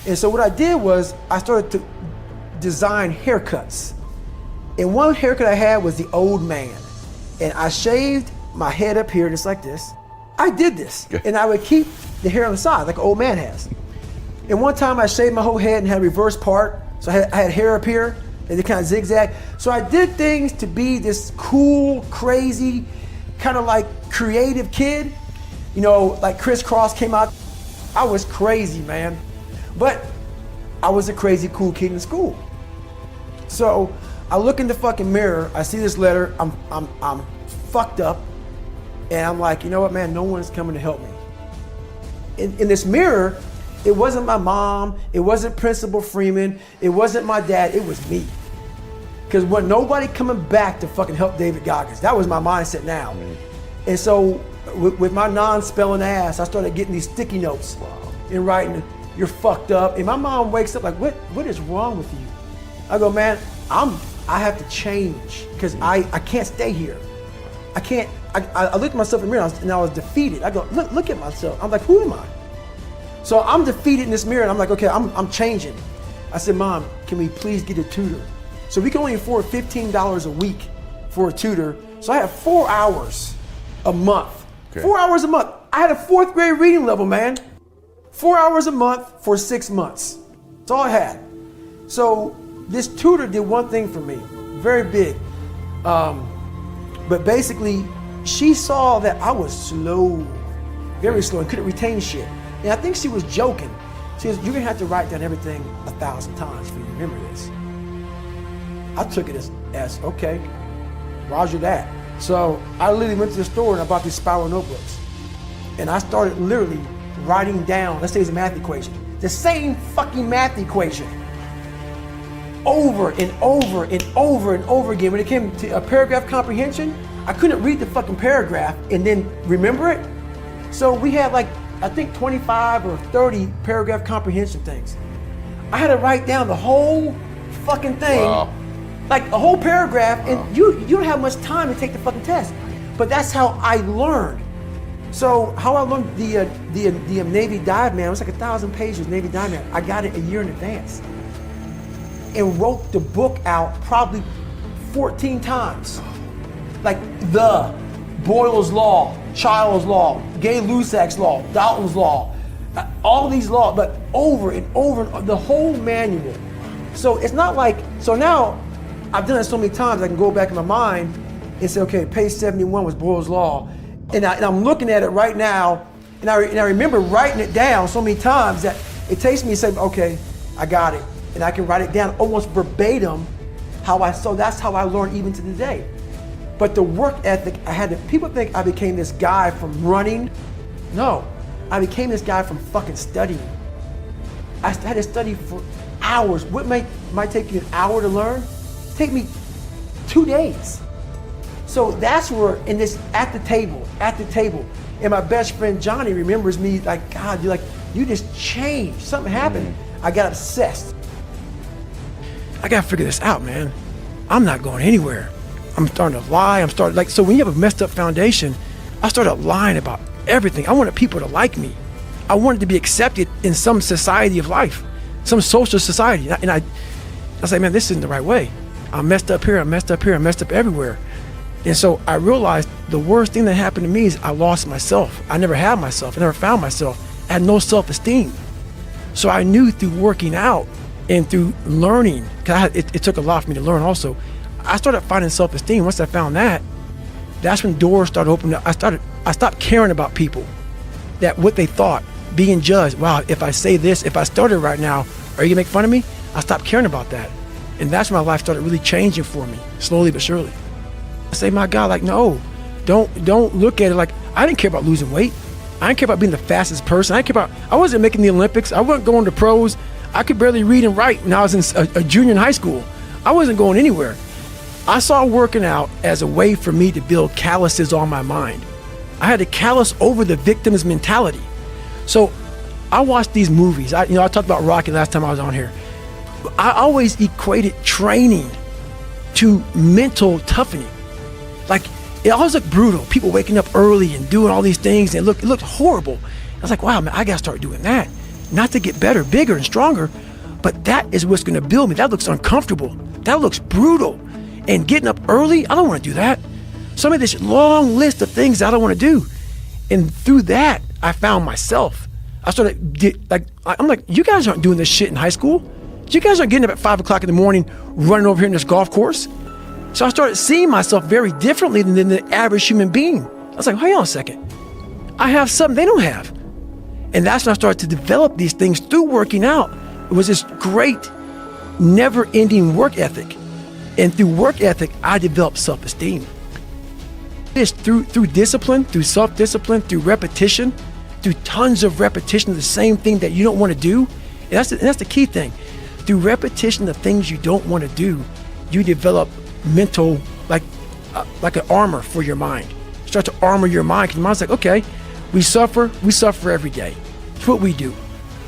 And so what I did was I started to design haircuts. And one haircut I had was the old man. And I shaved my head up here just like this. I did this. And I would keep the hair on the side like an old man has. And one time I shaved my whole head and had a reverse part. So I had hair up here and they kind of zigzag. So I did things to be this cool, crazy, kind of like creative kid. You know, like Crisscross came out. I was crazy, man. But I was a crazy, cool kid in school. So I look in the fucking mirror, I see this letter, I'm fucked up. And I'm like, you know what, man, no one's coming to help me. In this mirror, it wasn't my mom, it wasn't Principal Freeman, it wasn't my dad, it was me. Because when nobody coming back to fucking help David Goggins, that was my mindset now. And so with my non-spelling ass, I started getting these sticky notes and writing, you're fucked up. And my mom wakes up like, what is wrong with you? I go, man, I have to change because I can't stay here. I can't. I looked at myself in the mirror and I was defeated. I go, look at myself. I'm like, who am I? So I'm defeated in this mirror and I'm like, okay, I'm changing. I said, Mom, can we please get a tutor? So we can only afford $15 a week for a tutor. So I had 4 hours a month. Okay. 4 hours a month. I had a 4th grade reading level, man. 4 hours a month for 6 months. That's all I had. So this tutor did one thing for me, very big. But basically, she saw that I was slow, very slow, and couldn't retain shit. And I think she was joking. She says, you're gonna have to write down everything 1,000 times for you to remember this. I took it as okay, roger that. So I literally went to the store and I bought these spiral notebooks. And I started literally writing down, let's say it's a math equation, the same fucking math equation over and over and over and over again. When it came to a paragraph comprehension, I couldn't read the fucking paragraph and then remember it. So we had like, I think 25 or 30 paragraph comprehension things. I had to write down the whole fucking thing, like a whole paragraph, and you don't have much time to take the fucking test. But that's how I learned. So how I learned the Navy dive man, it was like 1,000 pages, Navy dive man. I got it a year in advance and wrote the book out probably 14 times. Like the Boyle's Law, Child's Law, Gay-Lussac's Law, Dalton's Law, all these laws, but over and over, the whole manual. So it's not like, so now I've done it so many times I can go back in my mind and say, okay, page 71 was Boyle's Law. And I'm looking at it right now, and I remember writing it down so many times that it takes me to say, okay, I got it. And I can write it down almost verbatim so that's how I learned even to today. But the work ethic I had, people think I became this guy from running. No, I became this guy from fucking studying. I had to study for hours. What might take you an hour to learn? Take me 2 days. So that's where, at the table, and my best friend Johnny remembers me like, God, you just changed. Something happened. I got obsessed. I gotta figure this out, man. I'm not going anywhere. I'm starting to lie. So when you have a messed up foundation, I started lying about everything. I wanted people to like me. I wanted to be accepted in some society of life, some social society. And I was like, man, this isn't the right way. I'm messed up here, I'm messed up here, I'm messed up everywhere. And so I realized the worst thing that happened to me is I lost myself. I never had myself, I never found myself. I had no self-esteem. So I knew through working out and through learning, because it took a lot for me to learn also, I started finding self-esteem. Once I found that, that's when doors started opening up. I stopped caring about people, that what they thought, being judged. Wow, if I say this, if I started right now, are you gonna make fun of me? I stopped caring about that. And that's when my life started really changing for me, slowly but surely. I say, my God, like, no, don't look at it like, I didn't care about losing weight. I didn't care about being the fastest person. I wasn't making the Olympics. I wasn't going to pros. I could barely read and write when I was in a junior in high school. I wasn't going anywhere. I saw working out as a way for me to build calluses on my mind. I had to callous over the victim's mentality. So I watched these movies. I talked about Rocky last time I was on here. I always equated training to mental toughening. Like, it always looked brutal. People waking up early and doing all these things, and it looked horrible. I was like, wow, man, I gotta start doing that. not to get better, bigger, and stronger, but that is what's going to build me. That looks uncomfortable. That looks brutal. And getting up early, I don't want to do that. So I made this long list of things I don't want to do. And through that, I found myself. I started, I'm like, you guys aren't doing this shit in high school. You guys aren't getting up at 5 o'clock in the morning, running over here in this golf course. So I started seeing myself very differently than the average human being. I was like, hang on a second. I have something they don't have. And that's when I started to develop these things through working out. It was this great, never-ending work ethic. And through work ethic, I developed self-esteem. It's through discipline, through self-discipline, through repetition, through tons of repetition of the same thing that you don't want to do. And that's the key thing. Through repetition of things you don't want to do, you develop mental, like an armor for your mind. You start to armor your mind, because your mind's like, okay, we suffer every day. It's what we do.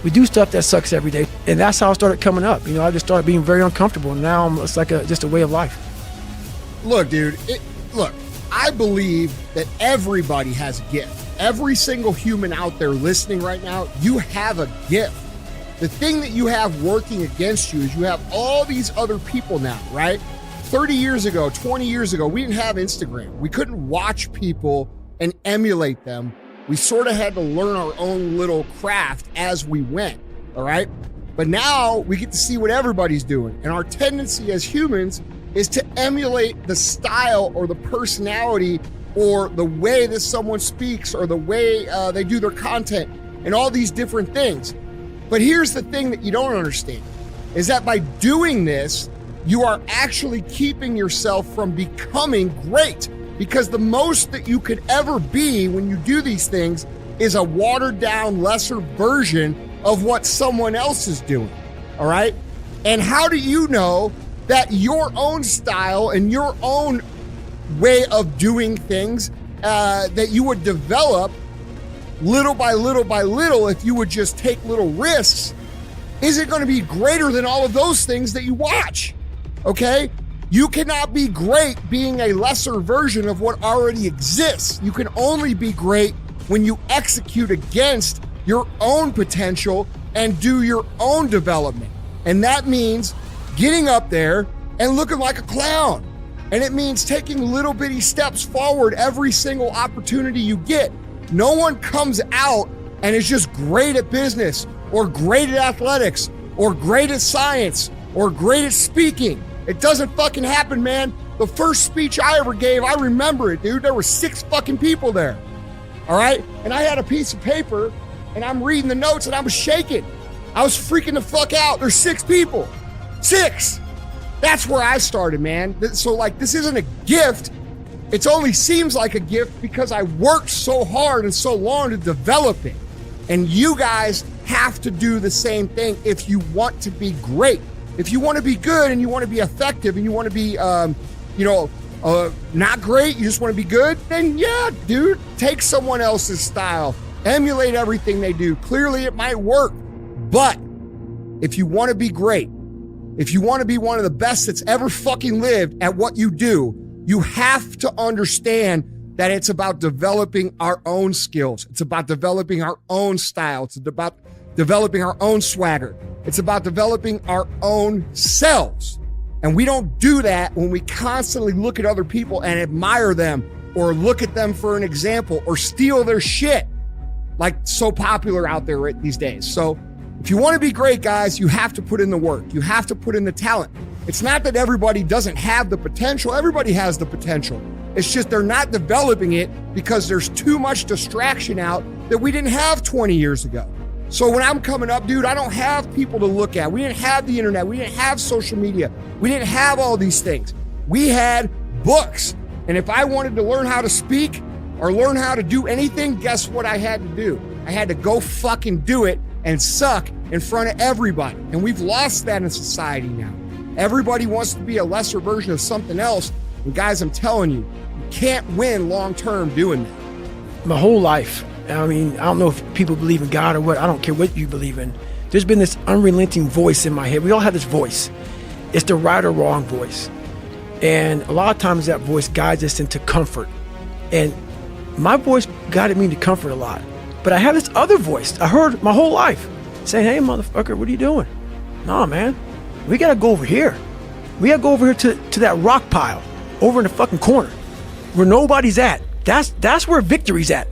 We do stuff that sucks every day. And that's how I started coming up. I just started being very uncomfortable. And now it's like just a way of life. Look, dude, I believe that everybody has a gift. Every single human out there listening right now, you have a gift. The thing that you have working against you is you have all these other people now, right? 30 years ago, 20 years ago, we didn't have Instagram. We couldn't watch people and emulate them. We sort of had to learn our own little craft as we went, all right? But now we get to see what everybody's doing. And our tendency as humans is to emulate the style or the personality or the way that someone speaks or the way they do their content and all these different things. But here's the thing that you don't understand, is that by doing this, you are actually keeping yourself from becoming great, because the most that you could ever be when you do these things is a watered down, lesser version of what someone else is doing, all right? And how do you know that your own style and your own way of doing things that you would develop little by little by little, if you would just take little risks, is it going to be greater than all of those things that you watch? Okay? You cannot be great being a lesser version of what already exists. You can only be great when you execute against your own potential and do your own development. And that means getting up there and looking like a clown. And it means taking little bitty steps forward every single opportunity you get. No one comes out and is just great at business or great at athletics or great at science or great at speaking. It doesn't fucking happen, man. The first speech I ever gave, I remember it, dude. There were 6 fucking people there. All right? And I had a piece of paper and I'm reading the notes and I was shaking. I was freaking the fuck out. There's 6 people. 6. That's where I started, man. So like, this isn't a gift. It only seems like a gift because I worked so hard and so long to develop it. And you guys have to do the same thing if you want to be great. If you want to be good and you want to be effective and you want to be, not great, you just want to be good, then yeah, dude, take someone else's style, emulate everything they do. Clearly it might work, but if you want to be great, if you want to be one of the best that's ever fucking lived at what you do, you have to understand that it's about developing our own skills. It's about developing our own style. It's about developing our own swagger. It's about developing our own selves. And we don't do that when we constantly look at other people and admire them or look at them for an example or steal their shit, like so popular out there right these days. So if you want to be great, guys, you have to put in the work. You have to put in the talent. It's not that everybody doesn't have the potential. Everybody has the potential. It's just they're not developing it because there's too much distraction out that we didn't have 20 years ago. So when I'm coming up, dude, I don't have people to look at. We didn't have the internet. We didn't have social media. We didn't have all these things. We had books. And if I wanted to learn how to speak or learn how to do anything, guess what I had to do? I had to go fucking do it and suck in front of everybody. And we've lost that in society now. Everybody wants to be a lesser version of something else. And guys, I'm telling you, you can't win long-term doing that. My whole life, I mean, I don't know if people believe in God or what. I don't care what you believe in. There's been this unrelenting voice in my head. We all have this voice. It's the right or wrong voice. And a lot of times that voice guides us into comfort. And my voice guided me to comfort a lot. But I have this other voice I heard my whole life. saying, hey, motherfucker, what are you doing? Nah, man, we got to go over here. We got to go over here to that rock pile over in the fucking corner where nobody's at. That's where victory's at.